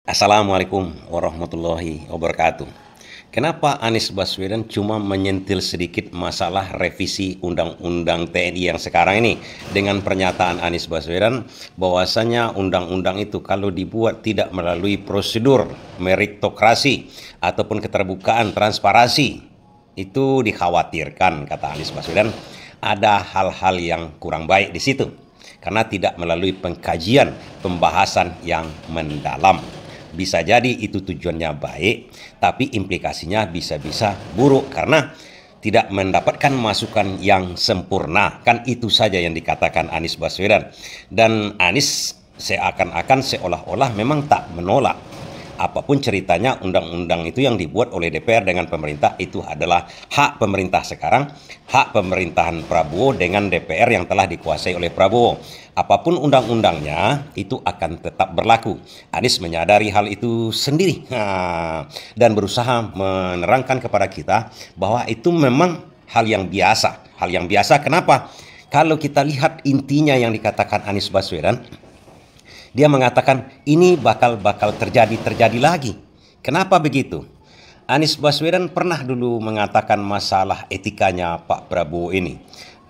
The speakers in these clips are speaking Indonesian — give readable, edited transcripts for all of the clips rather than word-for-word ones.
Assalamualaikum warahmatullahi wabarakatuh. Kenapa Anies Baswedan cuma menyentil sedikit masalah revisi Undang-Undang TNI yang sekarang ini dengan pernyataan Anies Baswedan bahwasanya undang-undang itu kalau dibuat tidak melalui prosedur meritokrasi ataupun keterbukaan transparansi, itu dikhawatirkan, kata Anies Baswedan, ada hal-hal yang kurang baik di situ karena tidak melalui pengkajian pembahasan yang mendalam. Bisa jadi itu tujuannya baik, tapi implikasinya bisa-bisa buruk karena tidak mendapatkan masukan yang sempurna. Kan itu saja yang dikatakan Anies Baswedan. Dan Anies seakan-akan seolah-olah memang tak menolak apapun ceritanya undang-undang itu yang dibuat oleh DPR dengan pemerintah itu adalah hak pemerintah sekarang, hak pemerintahan Prabowo dengan DPR yang telah dikuasai oleh Prabowo. Apapun undang-undangnya itu akan tetap berlaku. Anies menyadari hal itu sendiri dan berusaha menerangkan kepada kita bahwa itu memang hal yang biasa. Hal yang biasa kenapa? Kalau kita lihat intinya yang dikatakan Anies Baswedan, dia mengatakan ini bakal terjadi lagi. Kenapa begitu? Anies Baswedan pernah dulu mengatakan masalah etikanya Pak Prabowo ini.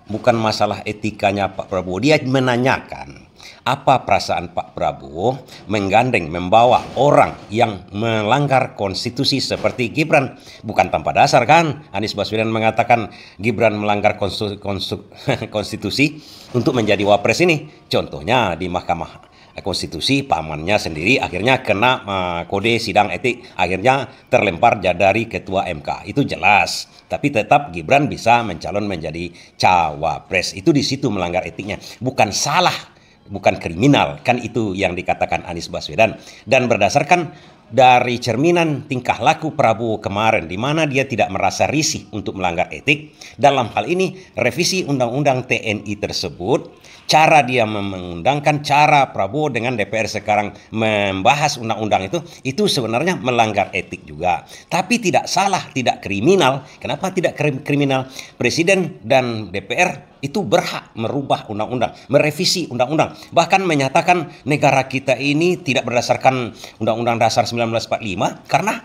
Bukan masalah etikanya Pak Prabowo. Dia menanyakan apa perasaan Pak Prabowo menggandeng, membawa orang yang melanggar konstitusi seperti Gibran. Bukan tanpa dasar kan Anies Baswedan mengatakan Gibran melanggar konstitusi untuk menjadi wapres ini. Contohnya di Mahkamah Konstitusi, pamannya sendiri akhirnya kena kode sidang etik, akhirnya terlempar dari ketua MK. Itu jelas. Tapi tetap Gibran bisa mencalon menjadi cawapres. Itu di situ melanggar etiknya. Bukan salah, bukan kriminal. Kan itu yang dikatakan Anies Baswedan. Dan berdasarkan dari cerminan tingkah laku Prabowo kemarin, di mana dia tidak merasa risih untuk melanggar etik, dalam hal ini revisi Undang-Undang TNI tersebut, cara dia mengundangkan, cara Prabowo dengan DPR sekarang membahas undang-undang itu sebenarnya melanggar etik juga. Tapi tidak salah, tidak kriminal. Kenapa tidak kriminal? Presiden dan DPR itu berhak merubah undang-undang, merevisi undang-undang. Bahkan menyatakan negara kita ini tidak berdasarkan Undang-Undang Dasar 1945 karena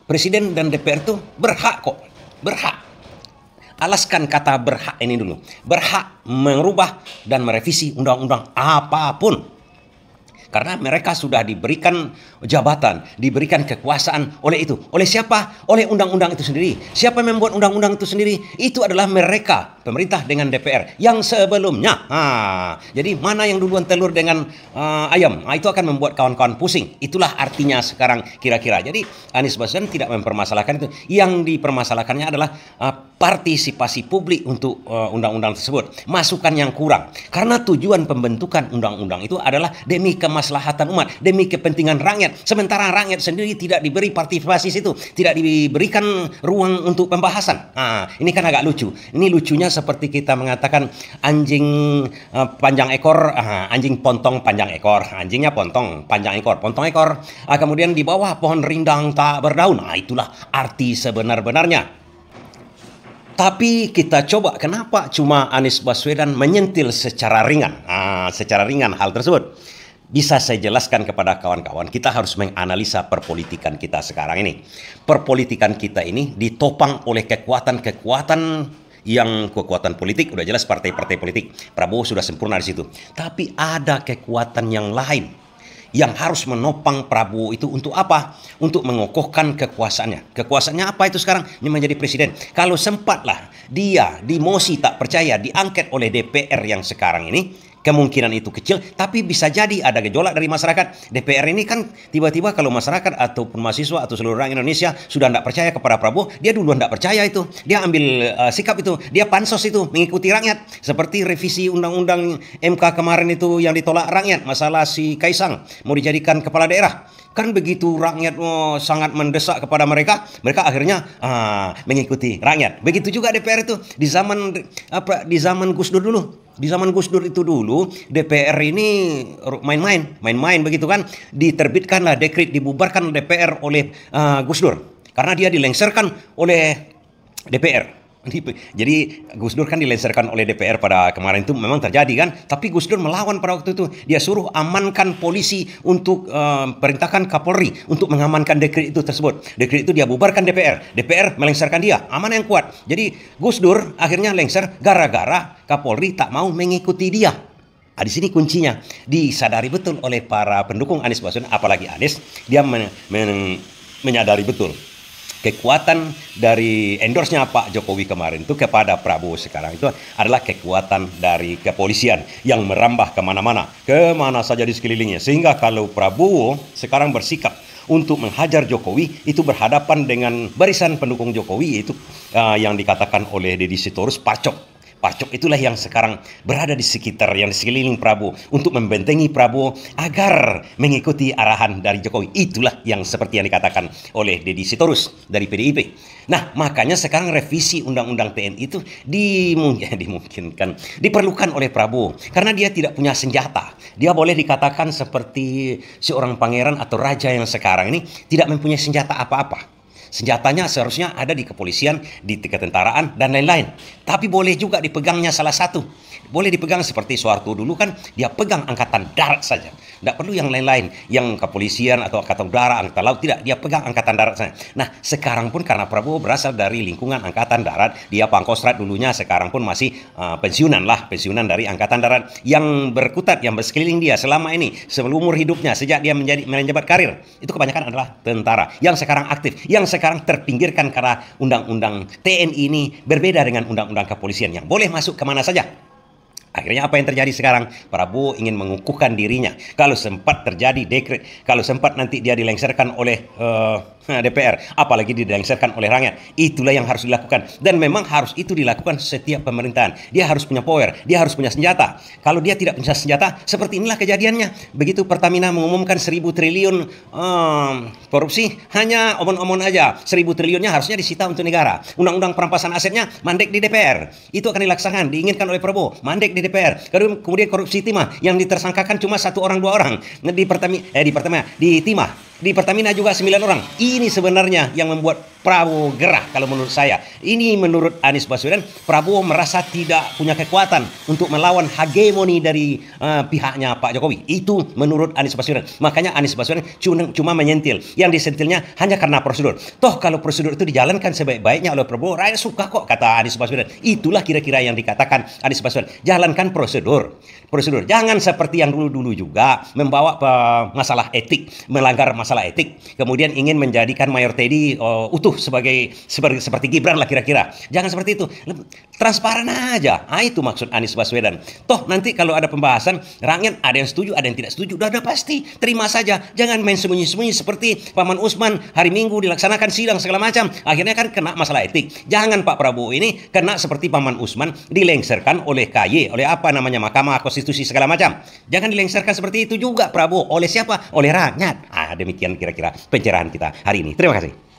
Presiden dan DPR itu berhak kok, berhak. Alaskan kata berhak ini dulu. Berhak merubah dan merevisi undang-undang apapun. Karena mereka sudah diberikan jabatan, diberikan kekuasaan oleh itu. Oleh siapa? Oleh undang-undang itu sendiri. Siapa yang membuat undang-undang itu sendiri? Itu adalah mereka, pemerintah dengan DPR yang sebelumnya. Jadi mana yang duluan telur dengan ayam? Itu akan membuat kawan-kawan pusing. Itulah artinya sekarang kira-kira. Jadi Anies Baswedan tidak mempermasalahkan itu. Yang dipermasalahkannya adalah partisipasi publik untuk undang-undang tersebut. Masukan yang kurang. Karena tujuan pembentukan undang-undang itu adalah demi kemaslahatan umat, demi kepentingan rakyat. Sementara rakyat sendiri tidak diberi partisipasi situ, tidak diberikan ruang untuk pembahasan. Ini kan agak lucu. Ini lucunya seperti kita mengatakan anjing panjang ekor, anjing pontong panjang ekor. Anjingnya pontong, panjang ekor, pontong ekor. Kemudian di bawah pohon rindang tak berdaun. Itulah arti sebenar-benarnya. Tapi kita coba kenapa cuma Anies Baswedan menyentil secara ringan, secara ringan hal tersebut. Bisa saya jelaskan kepada kawan-kawan, kita harus menganalisa perpolitikan kita sekarang ini. Perpolitikan kita ini ditopang oleh kekuatan-kekuatan yang kekuatan politik, udah jelas partai-partai politik. Prabowo sudah sempurna di situ. Tapi ada kekuatan yang lain yang harus menopang Prabowo itu untuk apa? Untuk mengokohkan kekuasaannya. Kekuasaannya apa itu sekarang? Ini menjadi presiden. Kalau sempatlah dia dimosi tak percaya, diangket oleh DPR yang sekarang ini, kemungkinan itu kecil, tapi bisa jadi ada gejolak dari masyarakat. DPR ini kan tiba-tiba kalau masyarakat ataupun mahasiswa atau seluruh orang Indonesia sudah tidak percaya kepada Prabowo, dia duluan tidak percaya itu. Dia ambil sikap itu, dia pansos itu, mengikuti rakyat. Seperti revisi undang-undang MK kemarin itu yang ditolak rakyat, masalah si Kaisang mau dijadikan kepala daerah. Kan begitu rakyat sangat mendesak kepada mereka, mereka akhirnya mengikuti rakyat. Begitu juga DPR itu di zaman Gus Dur dulu. Di zaman Gus Dur itu dulu DPR ini main-main begitu kan, diterbitkanlah dekret, dibubarkan DPR oleh Gus Dur karena dia dilengsarkan oleh DPR. Jadi Gus Dur kan dilengsarkan oleh DPR pada kemarin itu memang terjadi kan, tapi Gus Dur melawan pada waktu itu. Dia suruh amankan polisi untuk perintahkan Kapolri untuk mengamankan dekret itu tersebut. Dekret itu dia bubarkan DPR. DPR melengsarkan dia, aman yang kuat. Jadi Gus Dur akhirnya lengser gara-gara Kapolri tak mau mengikuti dia. Di sini kuncinya disadari betul oleh para pendukung Anies Baswedan, apalagi Anies, dia menyadari betul kekuatan dari endorse-nya Pak Jokowi kemarin itu kepada Prabowo sekarang itu adalah kekuatan dari kepolisian yang merambah kemana-mana saja di sekelilingnya. Sehingga kalau Prabowo sekarang bersikap untuk menghajar Jokowi, itu berhadapan dengan barisan pendukung Jokowi, yaitu yang dikatakan oleh Deddy Sitorus pacok. Pacok itulah yang sekarang berada di sekitar, yang di sekeliling Prabowo untuk membentengi Prabowo agar mengikuti arahan dari Jokowi. Itulah yang seperti yang dikatakan oleh Deddy Sitorus dari PDIP. Nah, makanya sekarang revisi Undang-Undang TNI itu dimungkinkan, diperlukan oleh Prabowo. Karena dia tidak punya senjata. Dia boleh dikatakan seperti seorang pangeran atau raja yang sekarang ini tidak mempunyai senjata apa-apa. Senjatanya seharusnya ada di kepolisian, di ketentaraan, dan lain-lain. Tapi boleh juga dipegangnya salah satu. Boleh dipegang seperti Soeharto dulu kan, dia pegang angkatan darat saja. Tidak perlu yang lain-lain, yang kepolisian atau angkatan udara, angkatan laut, tidak. Dia pegang angkatan darat saja. Nah, sekarang pun karena Prabowo berasal dari lingkungan angkatan darat, dia Pangkostrat dulunya, sekarang pun masih pensiunan dari angkatan darat yang berkutat, yang bersekeliling dia selama ini, sebelum umur hidupnya, sejak dia menjabat karir. Itu kebanyakan adalah tentara yang sekarang aktif, yang sekarang terpinggirkan karena undang-undang TNI ini berbeda dengan undang-undang kepolisian yang boleh masuk kemana saja. Akhirnya apa yang terjadi sekarang? Prabowo ingin mengukuhkan dirinya. Kalau sempat terjadi dekret, kalau sempat nanti dia dilengsarkan oleh DPR, apalagi dilengsarkan oleh rakyat, itulah yang harus dilakukan. Dan memang harus itu dilakukan setiap pemerintahan. Dia harus punya power, dia harus punya senjata. Kalau dia tidak punya senjata, seperti inilah kejadiannya. Begitu Pertamina mengumumkan 1.000 triliun korupsi, hanya omong-omong aja. 1.000 triliunnya harusnya disita untuk negara. Undang-undang perampasan asetnya mandek di DPR. Itu akan dilaksanakan, diinginkan oleh Prabowo, mandek di DPR. Kemudian korupsi timah yang ditersangkakan cuma 1 orang 2 orang di Pertamina juga 9 orang. Ini sebenarnya yang membuat Prabowo gerah kalau menurut saya. Ini menurut Anies Baswedan, Prabowo merasa tidak punya kekuatan untuk melawan hegemoni dari pihaknya Pak Jokowi. Itu menurut Anies Baswedan. Makanya Anies Baswedan cuma menyentil. Yang disentilnya hanya karena prosedur. Toh kalau prosedur itu dijalankan sebaik-baiknya oleh Prabowo, rakyat suka kok, kata Anies Baswedan. Itulah kira-kira yang dikatakan Anies Baswedan. Jalankan prosedur. Jangan seperti yang dulu-dulu juga membawa masalah etik, melanggar masalah etik, kemudian ingin menjadikan Mayor Teddy utuh seperti Gibran lah kira-kira. Jangan seperti itu. Transparan aja. Itu maksud Anies Baswedan. Toh nanti kalau ada pembahasan, rakyat ada yang setuju, ada yang tidak setuju. Udah pasti. Terima saja. Jangan main sembunyi-sembunyi seperti Paman Usman hari Minggu dilaksanakan sidang segala macam. Akhirnya kan kena masalah etik. Jangan Pak Prabowo ini kena seperti Paman Usman dilengsarkan oleh KY, oleh Mahkamah Konstitusi segala macam. Jangan dilengsarkan seperti itu juga Prabowo. Oleh siapa? Oleh rakyat. Demikian kira-kira pencerahan kita hari ini. Terima kasih.